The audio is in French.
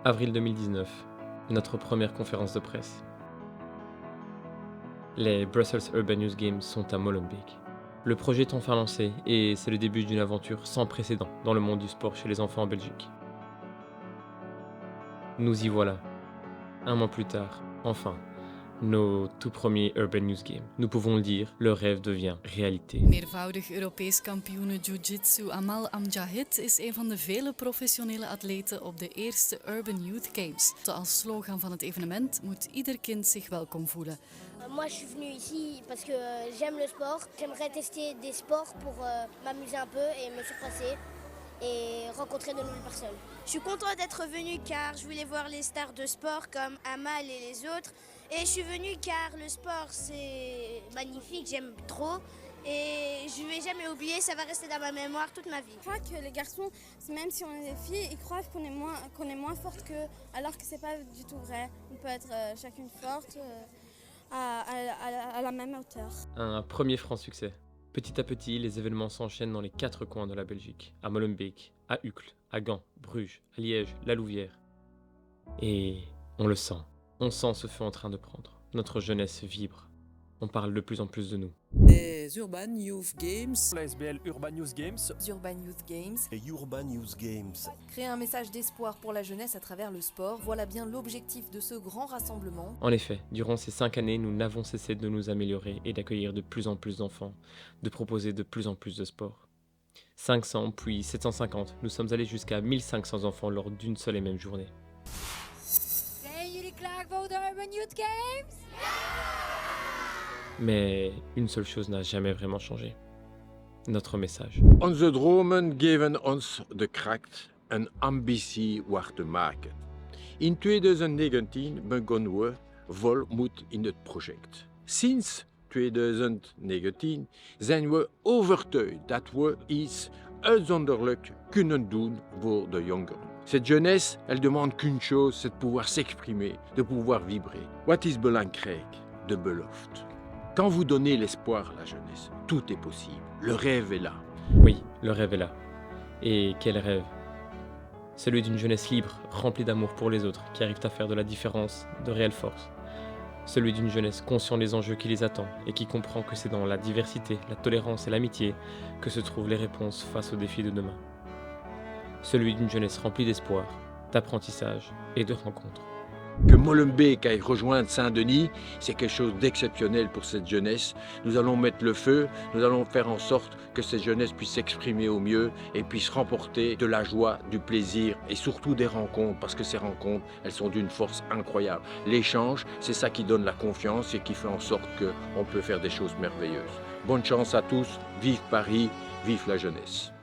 Avril 2019, notre première conférence de presse. Les Brussels Urban Youth Games sont à Molenbeek. Le projet est enfin lancé et c'est le début d'une aventure sans précédent dans le monde du sport chez les enfants en Belgique. Nous y voilà. Un mois plus tard, enfin, nos tout premiers Urban Youth Games. Nous pouvons le dire, le rêve devient réalité. Meervoudig Europees kampioene Jiu-Jitsu Amal Amjahid is een van de vele professionele atleten op de eerste Urban Youth Games. Als slogan van het evenement moet ieder kind zich welkom voelen. Moi, je suis venue ici parce que j'aime le sport. J'aimerais tester des sports pour m'amuser un peu et me surpasser et rencontrer de nouvelles personnes. Je suis contente d'être venue car je voulais voir les stars de sport comme Amal et les autres. Et je suis venue car le sport c'est magnifique, j'aime trop. Et je ne vais jamais oublier, ça va rester dans ma mémoire toute ma vie. Je crois que les garçons, même si on est des filles, ils croient qu'on est moins forte qu'eux, alors que c'est pas du tout vrai. On peut être chacune forte à la même hauteur. Un premier franc succès. Petit à petit, les événements s'enchaînent dans les 4 coins de la Belgique. À Molenbeek, à Uccle, à Gand, Bruges, à Liège, La Louvière. Et on le sent. On sent ce feu en train de prendre. Notre jeunesse vibre. On parle de plus en plus de nous. Les Urban Youth Games. La SBL Urban Youth Games. Urban Youth Games. Et Urban Youth Games. Créer un message d'espoir pour la jeunesse à travers le sport, voilà bien l'objectif de ce grand rassemblement. En effet, durant ces 5 années, nous n'avons cessé de nous améliorer et d'accueillir de plus en plus d'enfants, de proposer de plus en plus de sports. 500 puis 750, nous sommes allés jusqu'à 1500 enfants lors d'une seule et même journée. Zijn jullie klaar voor de Urban Youth Games? Mais une seule chose n'a jamais vraiment changé. Notre message. Onze dromen geven ons de kracht een ambitie waar te maken. In 2019 begonnen we volmoed in het project. Sinds 2019 zijn we overtuigd dat we iets uitzonderlijk kunnen doen voor de jongeren. Cette jeunesse, elle demande qu'une chose, c'est de pouvoir s'exprimer, de pouvoir vibrer. Wat is belangrijk? De belofte. Quand vous donnez l'espoir à la jeunesse, tout est possible. Le rêve est là. Oui, le rêve est là. Et quel rêve! Celui d'une jeunesse libre, remplie d'amour pour les autres, qui arrive à faire de la différence de réelle force. Celui d'une jeunesse consciente des enjeux qui les attendent et qui comprend que c'est dans la diversité, la tolérance et l'amitié que se trouvent les réponses face aux défis de demain. Celui d'une jeunesse remplie d'espoir, d'apprentissage et de rencontres. Que Molenbeek aille rejoindre Saint-Denis, c'est quelque chose d'exceptionnel pour cette jeunesse. Nous allons mettre le feu, nous allons faire en sorte que cette jeunesse puisse s'exprimer au mieux et puisse remporter de la joie, du plaisir et surtout des rencontres, parce que ces rencontres, elles sont d'une force incroyable. L'échange, c'est ça qui donne la confiance et qui fait en sorte qu'on peut faire des choses merveilleuses. Bonne chance à tous, vive Paris, vive la jeunesse.